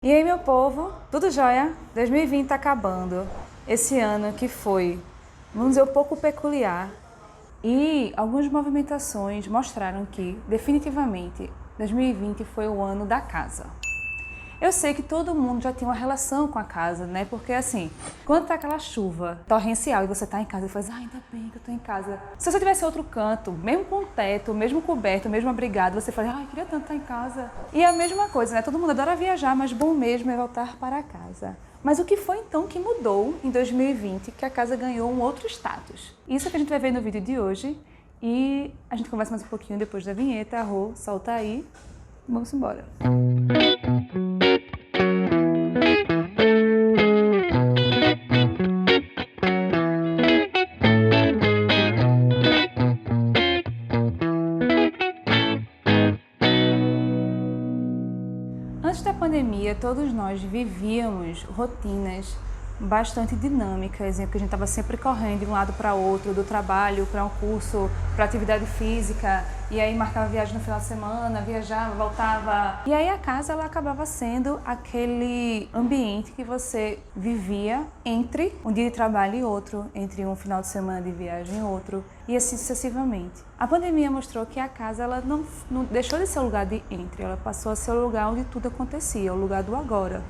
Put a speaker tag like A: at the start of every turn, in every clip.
A: E aí, meu povo, tudo jóia? 2020 tá acabando. Esse ano que foi, vamos dizer, um pouco peculiar. E algumas movimentações mostraram que, definitivamente, 2020 foi o ano da casa. Eu sei que todo mundo já tem uma relação com a casa, né? Porque assim, quando tá aquela chuva torrencial e você tá em casa e faz, ainda bem que eu tô em casa. Se você tivesse outro canto, mesmo com teto, mesmo coberto, mesmo abrigado, você fala, queria tanto estar em casa. E é a mesma coisa, né? Todo mundo adora viajar, mas bom mesmo é voltar para casa. Mas o que foi então que mudou em 2020 que a casa ganhou um outro status? Isso é que a gente vai ver no vídeo de hoje e a gente conversa mais um pouquinho depois da vinheta. Rô, solta aí. Vamos embora. Antes da pandemia, todos nós vivíamos rotinas bastante dinâmicas, em que a gente estava sempre correndo de um lado para outro, do trabalho para um curso, para atividade física, e aí marcava viagem no final de semana, viajava, voltava. E aí a casa ela acabava sendo aquele ambiente que você vivia entre um dia de trabalho e outro, entre um final de semana de viagem e outro, e assim sucessivamente. A pandemia mostrou que a casa ela não deixou de ser o lugar de entre, ela passou a ser o lugar onde tudo acontecia, o lugar do agora.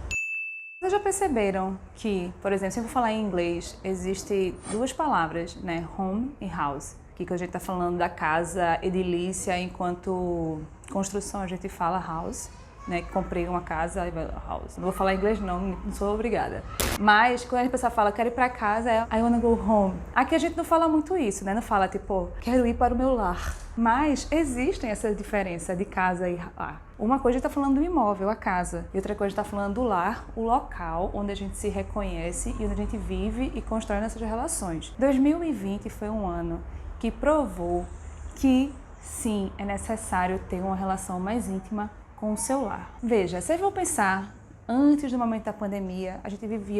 A: Vocês já perceberam que, por exemplo, se eu for falar em inglês, existem duas palavras, né? Home e house. Que a gente está falando da casa edilícia, enquanto construção a gente fala house, né? Comprei uma casa, house. Não vou falar inglês não sou obrigada. Mas quando a pessoa fala, quero ir para casa, é I wanna go home. Aqui a gente não fala muito isso, né? Não fala tipo, quero ir para o meu lar. Mas existem essa diferença de casa e lar. Uma coisa está falando do imóvel, a casa, e outra coisa está falando do lar, o local onde a gente se reconhece e onde a gente vive e constrói nossas relações. 2020 foi um ano que provou que sim, é necessário ter uma relação mais íntima com o seu lar. Veja, vocês vão pensar, antes do momento da pandemia,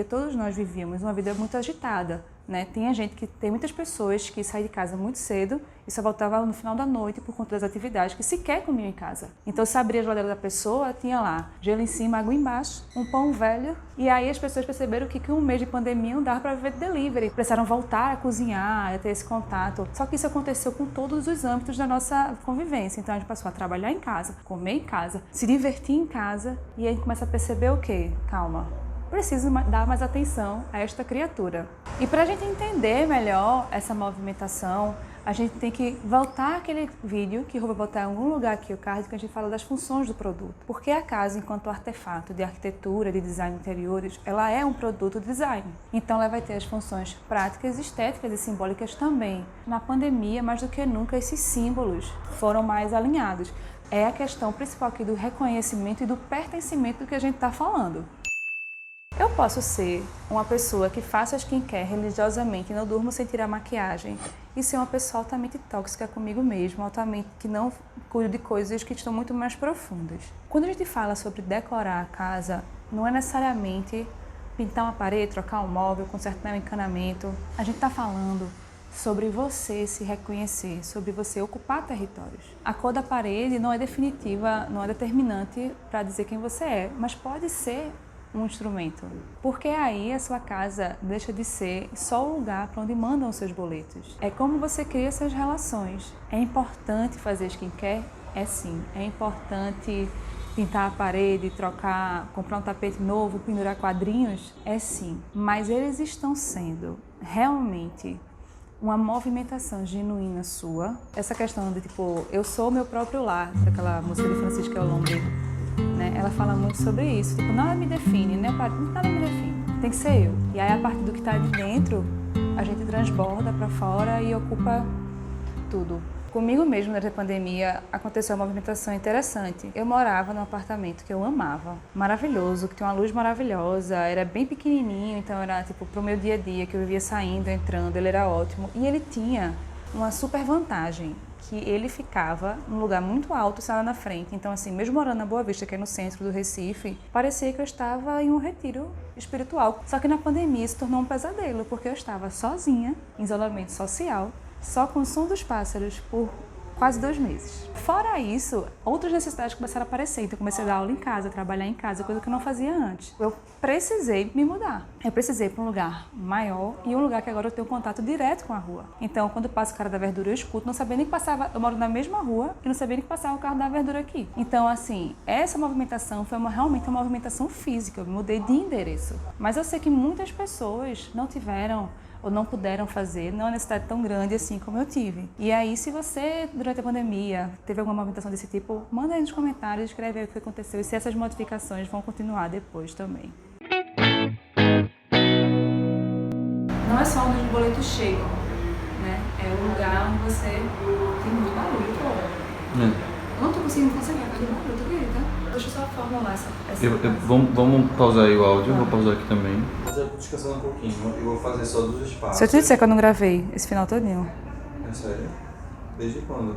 A: todos nós vivíamos uma vida muito agitada, né? Tem muitas pessoas que saíam de casa muito cedo e só voltavam no final da noite por conta das atividades que sequer comiam em casa. Então, se abria a geladeira da pessoa, tinha lá gelo em cima, água embaixo, um pão velho. E aí as pessoas perceberam que um mês de pandemia não dava para viver de delivery. Precisaram voltar a cozinhar, a ter esse contato. Só que isso aconteceu com todos os âmbitos da nossa convivência. Então, a gente passou a trabalhar em casa, comer em casa, se divertir em casa. E aí a gente começa a perceber o quê? Calma. Preciso dar mais atenção a esta criatura. E para a gente entender melhor essa movimentação, a gente tem que voltar àquele vídeo, que eu vou botar em algum lugar aqui o card, que a gente fala das funções do produto. Porque a casa, enquanto artefato de arquitetura, de design de interiores, ela é um produto de design. Então ela vai ter as funções práticas, estéticas e simbólicas também. Na pandemia, mais do que nunca, esses símbolos foram mais alinhados. É a questão principal aqui do reconhecimento e do pertencimento do que a gente está falando. Eu posso ser uma pessoa que faça skincare religiosamente e não durmo sem tirar maquiagem e ser uma pessoa altamente tóxica comigo mesma, altamente que não cuido de coisas que estão muito mais profundas. Quando a gente fala sobre decorar a casa, não é necessariamente pintar uma parede, trocar um móvel, consertar um encanamento. A gente está falando sobre você se reconhecer, sobre você ocupar territórios. A cor da parede não é definitiva, não é determinante para dizer quem você é, mas pode ser um instrumento, porque aí a sua casa deixa de ser só o lugar para onde mandam os seus boletos. É como você cria essas relações. É importante fazer skincare? É sim. É importante pintar a parede, comprar um tapete novo, pendurar quadrinhos? É sim. Mas eles estão sendo realmente uma movimentação genuína sua. Essa questão de tipo, eu sou meu próprio lar, daquela música de Francisca Elombre, né? Ela fala muito sobre isso, tipo, nada me define, né? Nada me define, tem que ser eu. E aí, a partir do que está de dentro, a gente transborda para fora e ocupa tudo. Comigo mesmo, durante a pandemia, aconteceu uma movimentação interessante. Eu morava num apartamento que eu amava, maravilhoso, que tinha uma luz maravilhosa, era bem pequenininho, então era tipo pro meu dia a dia, que eu vivia saindo, entrando, ele era ótimo. E ele tinha uma super vantagem, que ele ficava num lugar muito alto, sala na frente. Então, assim, mesmo morando na Boa Vista, que é no centro do Recife, parecia que eu estava em um retiro espiritual. Só que na pandemia se tornou um pesadelo, porque eu estava sozinha, em isolamento social, só com o som dos pássaros por quase 2 meses. Fora isso, outras necessidades começaram a aparecer. Então, eu comecei a dar aula em casa, trabalhar em casa, coisa que eu não fazia antes. Eu precisei me mudar. Eu precisei ir para um lugar maior e um lugar que agora eu tenho contato direto com a rua. Então, quando eu passo o cara da verdura, eu escuto, não sabia nem que passava. Eu moro na mesma rua e não sabia nem que passava o carro da verdura aqui. Então, assim, essa movimentação foi realmente uma movimentação física. Eu mudei de endereço. Mas eu sei que muitas pessoas não tiveram ou não puderam fazer, não é uma necessidade tão grande assim como eu tive. E aí, se você, durante a pandemia, teve alguma movimentação desse tipo, manda aí nos comentários, escreve aí o que aconteceu e se essas modificações vão continuar depois também. Não é só onde os boletos chegam, né? É o lugar onde você tem muito barulho toda hora. Eu não tô conseguindo concentrar com aquele barulho, tu acredita? Deixa eu só formular essa
B: vamos pausar aí o áudio, eu vou pausar aqui também. Já tô descansando um pouquinho, eu vou fazer só dos espaços.
A: Se eu te disser que eu não gravei esse final todinho.
B: É sério? Desde quando?